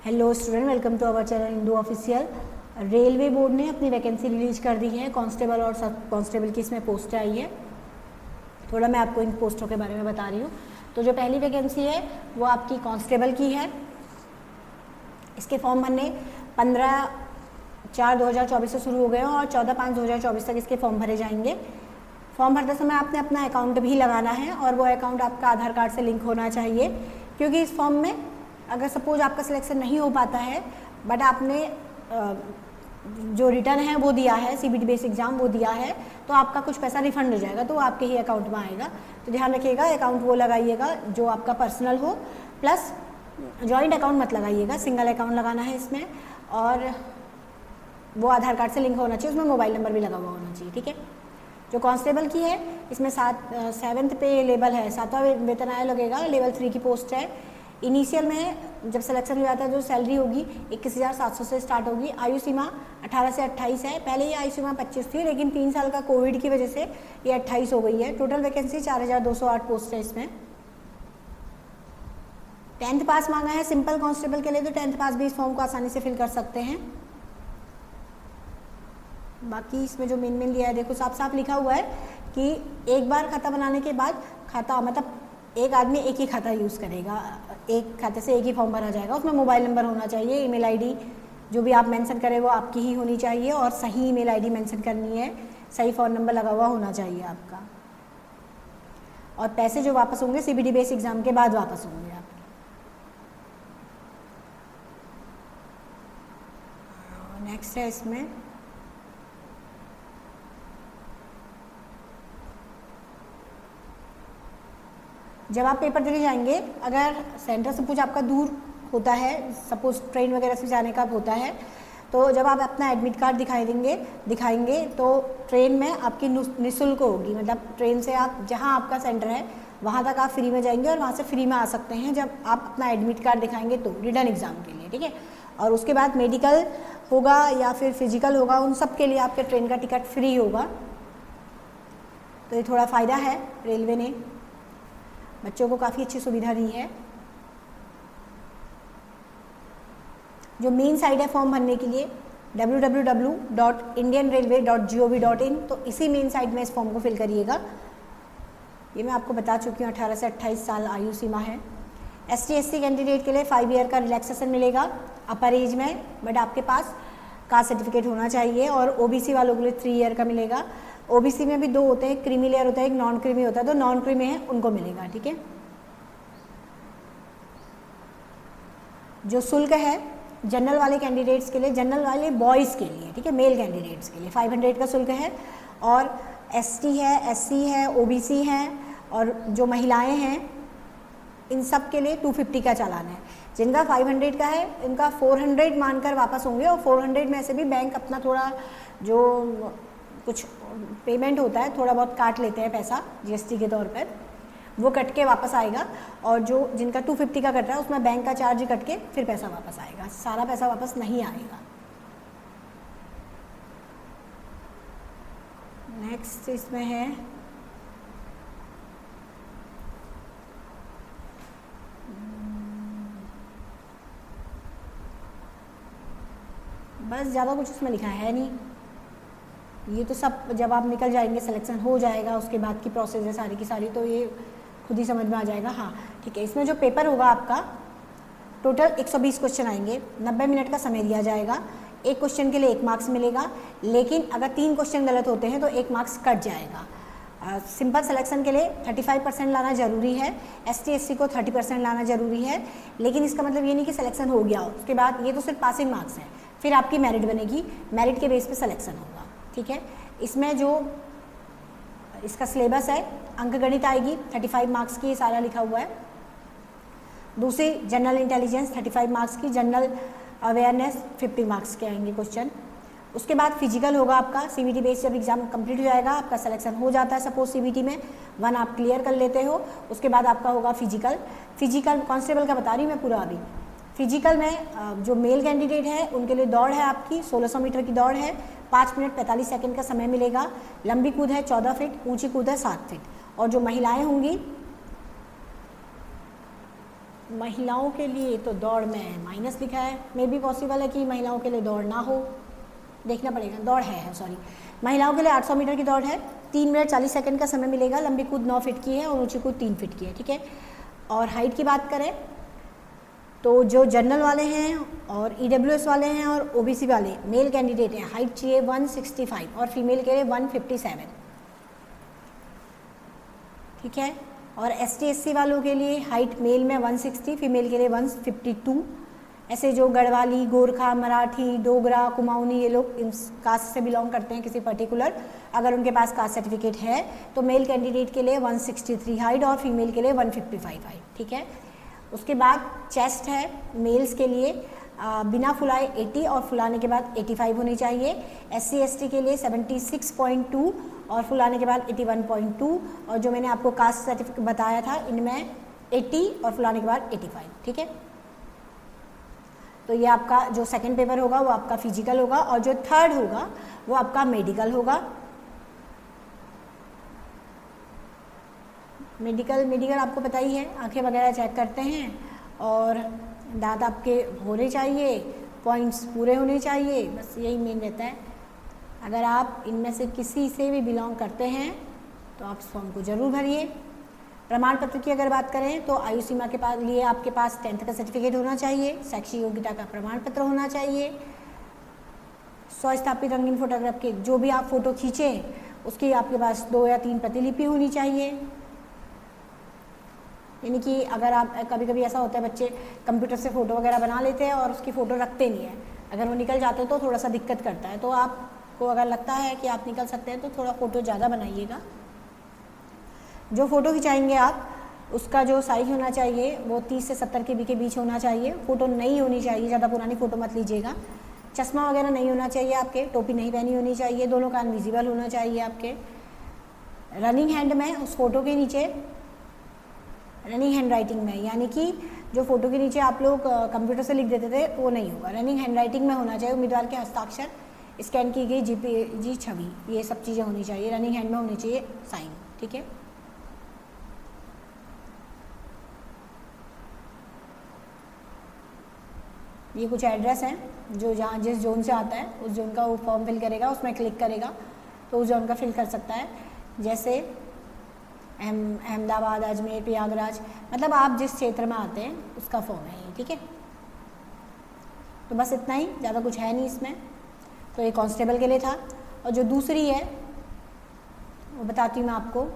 Hello student, welcome to our channel Indo official. Railway board ने अपनी vacancy release कर दी है। कांस्टेबल और सब कांस्टेबल की इसमें पोस्ट आई है। थोड़ा मैं आपको इन पोस्टों के बारे में बता रही हूँ। तो जो पहली वैकेंसी है वो आपकी कांस्टेबल की है। इसके फॉर्म भरने 15/4/2024 से शुरू हो गए हैं और 14/5/2024 तक इसके फॉर्म भरे जाएंगे। फॉर्म भरते समय आपने अपना अकाउंट भी लगाना है और वो अकाउंट आपका आधार कार्ड से लिंक होना चाहिए, क्योंकि इस फॉर्म में अगर सपोज आपका सिलेक्शन नहीं हो पाता है बट आपने जो रिटर्न है वो दिया है, सीबीटी बेस एग्ज़ाम वो दिया है, तो आपका कुछ पैसा रिफंड हो जाएगा, तो आपके ही अकाउंट में आएगा। तो ध्यान रखिएगा, अकाउंट वो लगाइएगा जो आपका पर्सनल हो, प्लस जॉइंट अकाउंट मत लगाइएगा, सिंगल अकाउंट लगाना है इसमें। और वो आधार कार्ड से लिंक होना चाहिए, उसमें मोबाइल नंबर भी लगा हुआ होना चाहिए, ठीक है। जो कांस्टेबल की है इसमें 7th पे लेवल है, 7वां वेतन आयोग लगेगा, लेवल 3 की पोस्ट है। इनिशियल में जब सिलेक्शन हो जाता है जो सैलरी होगी 21,700 से स्टार्ट होगी। आयु सीमा 18 से 28 है। पहले ये आयु सीमा 25 थी, लेकिन 3 साल का कोविड की वजह से ये 28 हो गई है। टोटल वैकेंसी 4,208 पोस्ट है इसमें। 10th पास मांगा है सिंपल कांस्टेबल के लिए, तो 10th पास भी इस फॉर्म को आसानी से फिल कर सकते हैं। बाकी इसमें जो मेन लिया है, देखो साफ साफ लिखा हुआ है कि एक बार खाता बनाने के बाद खाता मतलब एक आदमी एक ही खाता यूज़ करेगा, एक खाते से एक ही फॉर्म भरा जाएगा। उसमें मोबाइल नंबर होना चाहिए, ईमेल आईडी जो भी आप मेंशन करें वो आपकी ही होनी चाहिए और सही ईमेल आईडी मेंशन करनी है, सही फ़ोन नंबर लगा हुआ होना चाहिए आपका। और पैसे जो वापस होंगे सीबीटी बेस एग्ज़ाम के बाद वापस होंगे आपके। नेक्स्ट है इसमें जब आप पेपर देने जाएंगे, अगर सेंटर से कुछ आपका दूर होता है, सपोज ट्रेन वगैरह से जाने का होता है, तो जब आप अपना एडमिट कार्ड दिखाएंगे तो ट्रेन में आपकी निःशुल्क होगी। मतलब ट्रेन से आप जहां आपका सेंटर है वहां तक आप फ्री में जाएंगे और वहां से फ्री में आ सकते हैं जब आप अपना एडमिट कार्ड दिखाएंगे तो रिटर्न एग्ज़ाम के लिए, ठीक है। और उसके बाद मेडिकल होगा या फिर फिजिकल होगा, उन सब के लिए आपके ट्रेन का टिकट फ्री होगा। तो ये थोड़ा फ़ायदा है, रेलवे ने बच्चों को काफ़ी अच्छी सुविधा दी है। जो मेन साइट है फॉर्म भरने के लिए www.indianrailway.gov.in, तो इसी मेन साइट में इस फॉर्म को फिल करिएगा। ये मैं आपको बता चुकी हूँ, 18 से 28 साल आयु सीमा है। ST/SC कैंडिडेट के लिए 5 ईयर का रिलैक्सेशन मिलेगा अपर एज में, बट आपके पास कास्ट सर्टिफिकेट होना चाहिए। और OBC वालों के लिए 3 ईयर का मिलेगा। OBC में भी 2 होते हैं, क्रीमी लेयर होता है, एक नॉन क्रीमी होता है, तो नॉन क्रीमी है उनको मिलेगा, ठीक है। जो शुल्क है जनरल वाले कैंडिडेट्स के लिए, जनरल वाले बॉयज़ के लिए, ठीक है, मेल कैंडिडेट्स के लिए 500 का शुल्क है। और ST है, SC है, OBC है और जो महिलाएं हैं इन सब के लिए 250 का चालान है। जिनका 500 का है इनका 400 मानकर वापस होंगे और 400 में से भी बैंक अपना थोड़ा जो कुछ पेमेंट होता है थोड़ा बहुत काट लेते हैं पैसा GST के तौर पर, वो कट के वापस आएगा। और जो जिनका 250 का कट रहा है उसमें बैंक का चार्ज कट के फिर पैसा वापस आएगा, सारा पैसा वापस नहीं आएगा। नेक्स्ट इसमें है बस, ज़्यादा कुछ उसमें लिखा है नहीं। ये तो सब जब आप निकल जाएंगे, सिलेक्शन हो जाएगा, उसके बाद की प्रोसेस है सारी की सारी, तो ये खुद ही समझ में आ जाएगा। हाँ ठीक है, इसमें जो पेपर होगा आपका टोटल 120 क्वेश्चन आएंगे, 90 मिनट का समय दिया जाएगा। एक क्वेश्चन के लिए 1 मार्क्स मिलेगा, लेकिन अगर 3 क्वेश्चन गलत होते हैं तो 1 मार्क्स कट जाएगा। सिंपल सिलेक्शन के लिए 35% लाना ज़रूरी है, ST/SC को 30% लाना ज़रूरी है। लेकिन इसका मतलब ये नहीं कि सिलेक्शन हो गया, उसके बाद ये तो सिर्फ पासिंग मार्क्स हैं, फिर आपकी मेरिट बनेगी, मेरिट के बेस पे सिलेक्शन होगा, ठीक है। इसमें जो इसका सिलेबस है, अंकगणित आएगी 35 मार्क्स की, ये सारा लिखा हुआ है। दूसरी जनरल इंटेलिजेंस 35 मार्क्स की, जनरल अवेयरनेस 50 मार्क्स के आएंगे क्वेश्चन। उसके बाद फिजिकल होगा आपका, CBT बेस जब एग्जाम कंप्लीट हो जाएगा, आपका सिलेक्शन हो जाता है, सपोज CBT में 1 आप क्लियर कर लेते हो, उसके बाद आपका होगा फिजिकल कांस्टेबल का बता रही हूँ मैं पूरा अभी। फिजिकल में जो मेल कैंडिडेट है उनके लिए दौड़ है आपकी 1600 मीटर की दौड़ है, 5 मिनट 45 सेकंड का समय मिलेगा। लंबी कूद है 14 फीट, ऊंची कूद है 7 फीट। और जो महिलाएं होंगी महिलाओं के लिए तो दौड़ में माइनस लिखा है, मे भी पॉसिबल है कि महिलाओं के लिए दौड़ ना हो, देखना पड़ेगा। दौड़ है सॉरी, महिलाओं के लिए 800 मीटर की दौड़ है, 3 मिनट 40 सेकंड का समय मिलेगा। लंबी कूद 9 फीट की है और ऊंची कूद 3 फीट की है, ठीक है। और हाइट की बात करें तो जो जनरल वाले हैं और EWS वाले हैं और OBC वाले मेल कैंडिडेट हैं, हाइट चाहिए 165 और फीमेल के लिए 157, ठीक है। और ST SC वालों के लिए हाइट मेल में 160, फीमेल के लिए 152। ऐसे जो गढ़वाली, गोरखा, मराठी, डोगरा, कुमाऊनी, ये लोग इस कास्ट से बिलोंग करते हैं किसी पर्टिकुलर, अगर उनके पास कास्ट सर्टिफिकेट है तो मेल कैंडिडेट के लिए 163 हाइट और फीमेल के लिए 155 हाइट, ठीक है। उसके बाद चेस्ट है मेल्स के लिए बिना फुलाए 80 और फुलाने के बाद 85 होनी चाहिए। SC ST के लिए 76.2 और फुलाने के बाद 81.2, और जो मैंने आपको कास्ट सर्टिफिकेट बताया था इनमें 80 और फुलाने के बाद 85, ठीक है। तो ये आपका जो सेकंड पेपर होगा वो आपका फिजिकल होगा, और जो थर्ड होगा वो आपका मेडिकल होगा। मेडिकल आपको पता ही है, आंखें वगैरह चेक करते हैं और दांत आपके होने चाहिए, पॉइंट्स पूरे होने चाहिए, बस यही मेन रहता है। अगर आप इनमें से किसी से भी बिलोंग करते हैं तो आप इस फॉर्म को ज़रूर भरिए। प्रमाण पत्र की अगर बात करें तो आयु सीमा के पास लिए आपके पास 10th का सर्टिफिकेट होना चाहिए, शैक्षिक योग्यता का प्रमाण पत्र होना चाहिए, स्वस्थापित रंगीन फोटोग्राफ के जो भी आप फ़ोटो खींचें उसकी आपके पास 2 या 3 प्रतिलिपि होनी चाहिए। यानी कि अगर आप कभी कभी ऐसा होता है बच्चे कंप्यूटर से फ़ोटो वगैरह बना लेते हैं और उसकी फ़ोटो रखते नहीं है, अगर वो निकल जाते हैं तो थोड़ा सा दिक्कत करता है। तो आपको अगर लगता है कि आप निकल सकते हैं तो थोड़ा फ़ोटो ज़्यादा बनाइएगा। जो फ़ोटो खिंचाएंगे आप उसका जो साइज होना चाहिए वो 30 से 70 KB के बीच होना चाहिए। फ़ोटो नई होनी चाहिए, ज़्यादा पुरानी फ़ोटो मत लीजिएगा। चश्मा वगैरह नहीं होना चाहिए आपके, टोपी नहीं पहनी होनी चाहिए, दोनों कान विजिबल होना चाहिए आपके। रनिंग हैंड में उस फ़ोटो के नीचे, रनिंग हैंड राइटिंग में, यानी कि जो फ़ोटो के नीचे आप लोग कंप्यूटर से लिख देते थे वो नहीं होगा, रनिंग हैंड राइटिंग में होना चाहिए। उम्मीदवार के हस्ताक्षर, स्कैन की गई JPG छवि, ये सब चीज़ें होनी चाहिए, रनिंग हैंड में होनी चाहिए साइन, ठीक है। ये कुछ एड्रेस हैं जो जहाँ जिस जोन से आता है उस जोन का वो फॉर्म फिल करेगा, उसमें क्लिक करेगा तो उस जोन का फिल कर सकता है। जैसे अहमदाबाद, अजमेर, प्रयागराज, मतलब आप जिस क्षेत्र में आते हैं उसका फॉर्म है ये, ठीक है। तो बस इतना ही, ज़्यादा कुछ है नहीं इसमें। तो ये कांस्टेबल के लिए था, और जो दूसरी है वो बताती हूँ मैं आपको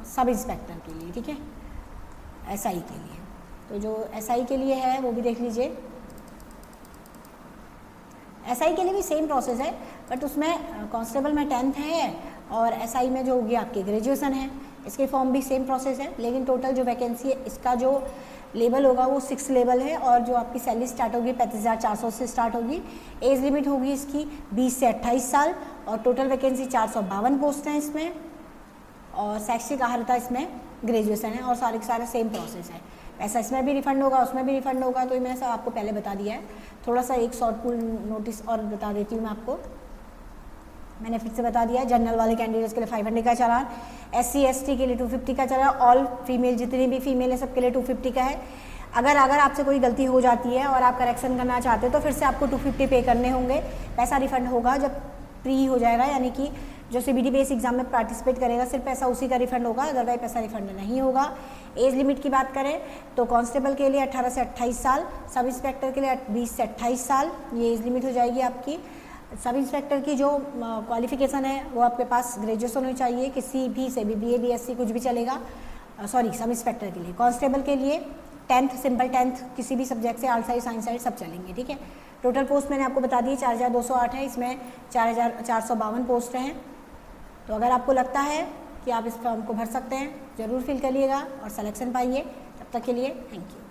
सब इंस्पेक्टर के लिए, ठीक है, SI के लिए। तो जो SI के लिए है वो भी देख लीजिए। SI के लिए भी सेम प्रोसेस है, बट उसमें कांस्टेबल में 10th है और SI में जो होगी आपकी ग्रेजुएशन है। इसके फॉर्म भी सेम प्रोसेस है, लेकिन टोटल जो वैकेंसी है इसका जो लेवल होगा वो 6 लेवल है, और जो आपकी सैलरी स्टार्ट होगी 35,400 से स्टार्ट होगी। एज लिमिट होगी इसकी 20 से 28 साल, और टोटल वैकेंसी 452 पोस्ट हैं इसमें, और शैक्षिक अर्हता इसमें ग्रेजुएशन है, और सारे के सारे सेम प्रोसेस है। ऐसा इसमें भी रिफंड होगा, उसमें भी रिफंड होगा, तो ये मैंने सब आपको पहले बता दिया है। थोड़ा सा एक शॉर्ट पुल नोटिस और बता देती हूँ मैं आपको, मैंने फिर से बता दिया। जनरल वाले कैंडिडेट्स के लिए 500 का चालान, SC ST के लिए 250 का चालान, ऑल फीमेल जितनी भी फीमेल है सबके लिए 250 का है। अगर आपसे कोई गलती हो जाती है और आप करेक्शन करना चाहते हो तो फिर से आपको 250 पे करने होंगे। पैसा रिफंड होगा जब प्री हो जाएगा, यानी कि जो CBT बेस एग्जाम में पार्टिसिपेट करेगा सिर्फ पैसा उसी का रिफंड होगा, अदरवाइज पैसा रिफंड नहीं होगा। एज लिमिट की बात करें तो कांस्टेबल के लिए 18 से 28 साल, सब इंस्पेक्टर के लिए 20 से 28 साल, ये एज लिमिट हो जाएगी आपकी। सब इंस्पेक्टर की जो क्वालिफिकेशन है वो आपके पास ग्रेजुएशन होनी चाहिए, किसी भी से भी BA BSc कुछ भी चलेगा, सॉरी सब इंस्पेक्टर के लिए। कांस्टेबल के लिए 10th सिंपल 10th किसी भी सब्जेक्ट से, आर्ट साइड साइंस साइड सब चलेंगे, ठीक है। टोटल पोस्ट मैंने आपको बता दी 4208 है, इसमें 4452 पोस्ट हैं। तो अगर आपको लगता है कि आप इस फॉर्म को भर सकते हैं ज़रूर फिल करिएगा और सिलेक्शन पाइए। तब तक के लिए थैंक यू।